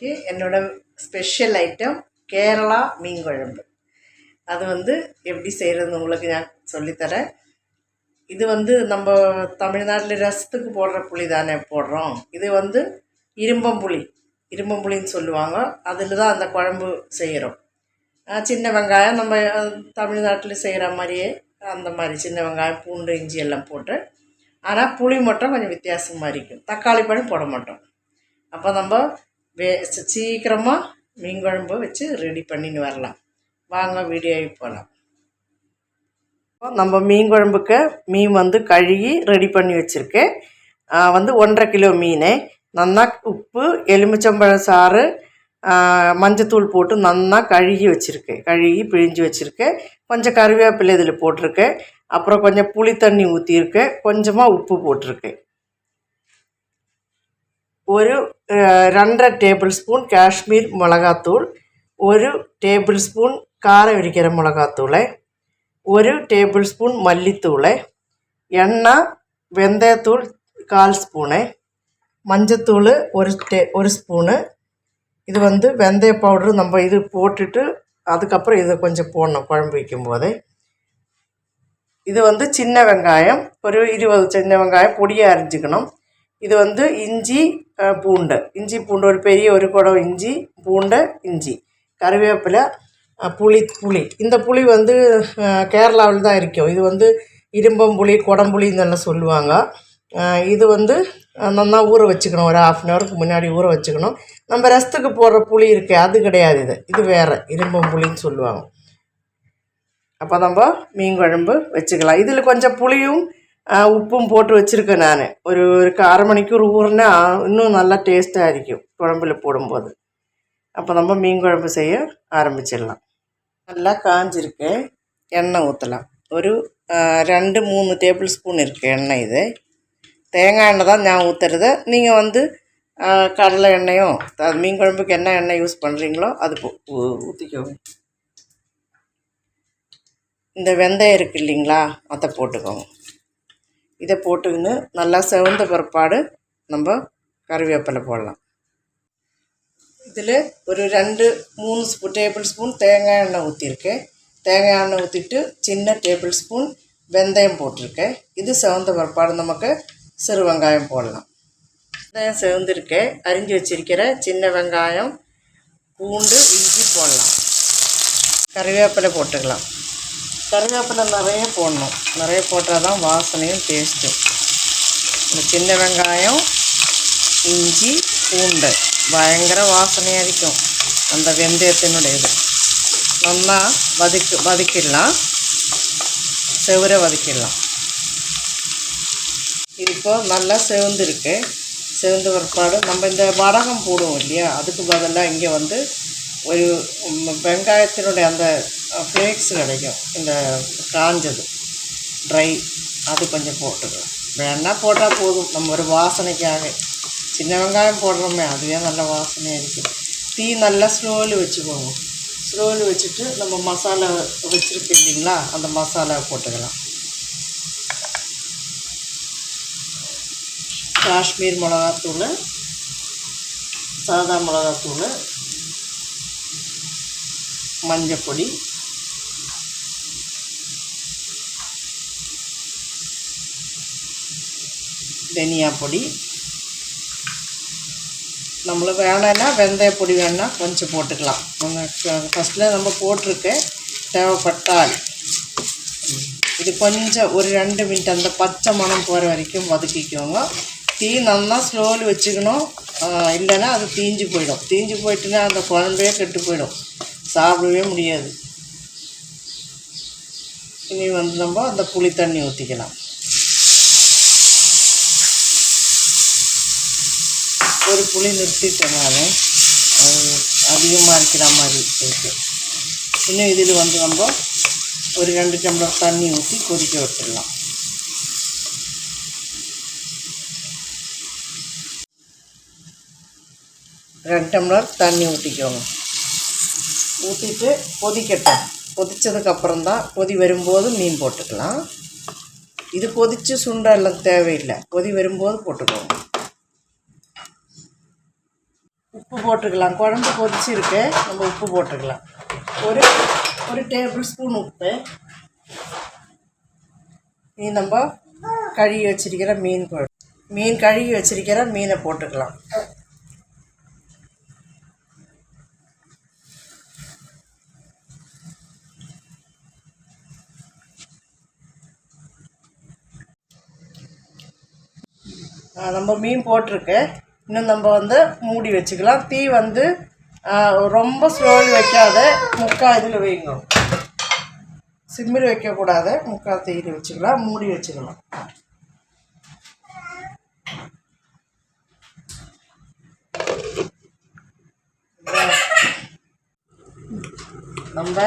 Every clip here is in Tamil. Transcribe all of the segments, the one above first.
இன்றைக்கி என்னோடய ஸ்பெஷல் ஐட்டம் கேரளா மீன் குழம்பு. அது எப்படி செய்கிறதுன்னு உங்களுக்கு நான் சொல்லித்தரேன். இது நம்ம தமிழ்நாட்டில் ரசத்துக்கு போடுற புளி தானே போடுறோம். இது இரும்பம்புளின்னு சொல்லுவாங்க. அதில் தான் அந்த குழம்பு செய்கிறோம். சின்ன வெங்காயம் நம்ம தமிழ்நாட்டில் செய்கிற மாதிரியே அந்த மாதிரி சின்ன வெங்காயம், பூண்டு, இஞ்சி எல்லாம் போட்டு, ஆனால் புளி மட்டும் கொஞ்சம் வித்தியாசமாக இருக்கும். தக்காளி பழம் போட மாட்டோம். அப்போ நம்ம சீக்கிரமாக மீன் குழம்பு வச்சு ரெடி பண்ணின்னு வரலாம். வாங்க வீடியோவுக்கு போகலாம். நம்ம மீன் குழம்புக்கு மீன் கழுகி ரெடி பண்ணி வச்சுருக்கேன். 1.5 கிலோ மீன் நல்லா உப்பு, எலுமிச்சம்பழம் சாறு, மஞ்சத்தூள் போட்டு நல்லா கழுகி வச்சுருக்கேன். கழுகி பிழிஞ்சு வச்சுருக்கேன். கொஞ்சம் கருவேப்பிலை இதில் போட்டிருக்கேன். அப்புறம் கொஞ்சம் புளி தண்ணி ஊற்றிருக்கேன். கொஞ்சமாக உப்பு போட்டிருக்கேன். ஒரு 2.5 டேபிள் ஸ்பூன் காஷ்மீர் மிளகாத்தூள், 1 டேபிள் ஸ்பூன் காரம் இருக்கிற மிளகாத்தூள், 1 டேபிள் ஸ்பூன் மல்லித்தூள், எண்ணெய், வெந்தயத்தூள் 1/4 ஸ்பூனு, மஞ்சத்தூள் ஒரு ஸ்பூனு. இது வெந்தய பவுட்ரு நம்ம இது போட்டுட்டு அதுக்கப்புறம் இதை கொஞ்சம் போடணும் குழம்பு வைக்கும்போது. இது சின்ன வெங்காயம், ஒரு 20 சின்ன வெங்காயம் பொடியாக அரிஞ்சிக்கணும். இது இஞ்சி பூண்டு ஒரு பெரிய ஒரு குடம் இஞ்சி பூண்டு, இஞ்சி, கருவேப்பிலை, புளி. இந்த புளி கேரளாவில் தான் இருக்கும். இது இரும்பம்புளி, குடம்புளின்னு எல்லாம் சொல்லுவாங்க. இது நல்லா ஊற வச்சுக்கணும். ஒரு 1/2 ஹவருக்கு முன்னாடி ஊற வச்சுக்கணும். நம்ம ரசத்துக்கு போடுற புளி இருக்கு, அது கிடையாது. இது வேறு இரும்பம்புளின்னு சொல்லுவாங்க. அப்போ நம்ம மீன் குழம்பு வச்சுக்கலாம். இதில் கொஞ்சம் புளியும் உப்பும் போட்டு வச்சுருக்கேன் நான். ஒரு 1/2 மணிக்கூர் ஊறினா இன்னும் நல்லா டேஸ்ட்டாக இருக்கும் குழம்புல போடும்போது. அப்போ நம்ம மீன் குழம்பு செய்ய ஆரம்பிச்சிடலாம். நல்லா காஞ்சிருக்கு. எண்ணெய் ஊற்றலாம். ஒரு 2-3 டேபிள் ஸ்பூன் இருக்குது எண்ணெய். இது தேங்காய் எண்ணெய் தான் நான் ஊற்றுறது. நீங்கள் கடலை எண்ணெயும் மீன் குழம்புக்கு என்ன எண்ணெய் யூஸ் பண்ணுறீங்களோ அது ஊற்றிக்கோங்க. இந்த வெந்தயம் இருக்குது இல்லைங்களா, அதை போட்டுக்கோங்க. இதை போட்டுக்கின்னு நல்லா செவந்த பிற்பாடு நம்ம கருவேப்பிலை போடலாம். இதில் ஒரு 2-3 டேபிள் ஸ்பூன் தேங்காய் எண்ணெய் ஊற்றிருக்கேன். தேங்காய் எண்ணெய் ஊற்றிட்டு சின்ன டேபிள் ஸ்பூன் வெந்தயம் போட்டிருக்கேன். இது செவந்த பிற்பாடு நமக்கு சிறு வெங்காயம் போடலாம். வெங்காயம் செவந்திருக்கேன். அரிஞ்சு வச்சிருக்கிற சின்ன வெங்காயம், பூண்டு, இஞ்சி போடலாம். கருவேப்பிலை போட்டுக்கலாம். கருவேப்பிலை நிறைய போடணும். நிறைய போட்டால் தான் வாசனையும் டேஸ்ட்டும். இந்த சின்ன வெங்காயம், இஞ்சி, பூண்டு பயங்கர வாசனையாக இருக்கும். அந்த வெந்தயத்தினுடைய இது நல்லா வதக்கிடலாம். செவரை வதக்கிடலாம். இது இப்போது நல்லா செவந்திருக்கு. செவந்த பிற்பாடு நம்ம இந்த வடகம் போடுவோம் இல்லையா, அதுக்கு பதிலாக இங்கே ஒரு வெங்காயத்தினுடைய அந்த ஃப்ளேக்ஸ் கிடைக்கும். இந்த காஞ்சது ட்ரை அது கொஞ்சம் போட்டுக்கலாம். வேணா போட்டால் போதும். நம்ம ஒரு வாசனைக்காக சின்ன வெங்காயம் போடுறோமே, அதுவே நல்ல வாசனையாக இருக்குது. தீ நல்லா ஸ்லோவில் வச்சுக்கோங்க. ஸ்லோவில் வச்சுட்டு நம்ம மசாலா வச்சுருக்கு இல்லைங்களா, அந்த மசாலாவை போட்டுக்கலாம். காஷ்மீர் மிளகாத்தூள், சாதா மிளகாத்தூள், மஞ்சப்பொடி, தனியா பொடி. நம்மளுக்கு வேணான்னா வெந்தயப்பொடி வேணா கொஞ்சம் போட்டுக்கலாம். ஃபஸ்ட்டில் நம்ம போட்டிருக்கேன். தேவைப்பட்டால் இது கொஞ்சம் ஒரு 2 மினிட் அந்த பச்சை மணம் போகிற வரைக்கும் வதக்கிக்கோங்க. தீ நல்லா ஸ்லோவில் வச்சுக்கணும். இல்லைன்னா அது தீஞ்சு போயிடும். தீஞ்சு போயிட்டுன்னா அந்த குழம்பே கெட்டு போயிடும், சாப்பிடவே முடியாது. இனி நம்ம அந்த புளி தண்ணி ஊற்றிக்கலாம். ஒரு புளி நிறுத்திட்டேன் நான், அதிகமாக இருக்கிற மாதிரி இருக்குது. இன்னும் இதில் நம்ம ஒரு 2 டம்ளர் தண்ணி ஊற்றி கொதிக்க வச்சிடலாம். ரெண்டு டம்ளர் தண்ணி ஊற்றிக்கோங்க. ஊற்றிட்டு கொதிக்கட்டும். கொதித்ததுக்கப்புறம் தான் கொதி வரும்போது மீன் போட்டுக்கலாம். இது கொதித்து சுண்டெல்லாம் தேவையில்லை, கொதி வரும்போது போட்டுக்கோங்க. உப்பு போட்டுக்கலாம். குழம்பு கொதிச்சிருக்கு, நம்ம உப்பு போட்டுக்கலாம். ஒரு டேபிள் ஸ்பூன் உப்பு. இது நம்ம கழுவி வச்சிருக்கிற மீன் கழுவி வச்சிருக்கிற மீனை போட்டுக்கலாம். நம்ம மீன் போட்டிருக்கு. இன்னும் நம்ம வந்து மூடி வச்சுக்கலாம். தீ வந்து ரொம்ப ஸ்லோவில் வைக்காத, முக்கால் இதில் வைங்க. சிம்மில் வைக்கக்கூடாது, முக்கால் தீயில் வச்சுக்கலாம். மூடி வச்சுக்கலாம். நம்ம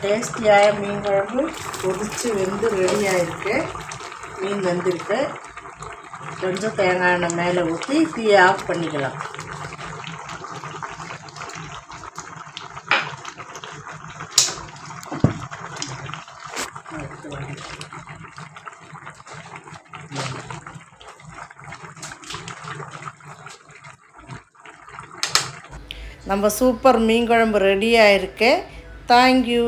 டேஸ்டியாக மீன் குழம்பு கொதித்து வெந்து ரெடியாக இருக்குது. மீன் வெந்திருக்கு. கொஞ்சம் தேங்காய் எண்ணெய் மேலே ஊற்றி தீயை ஆஃப் பண்ணிக்கலாம். நம்ம சூப்பர் மீன் குழம்பு ரெடியாக இருக்கு. தேங்க்யூ.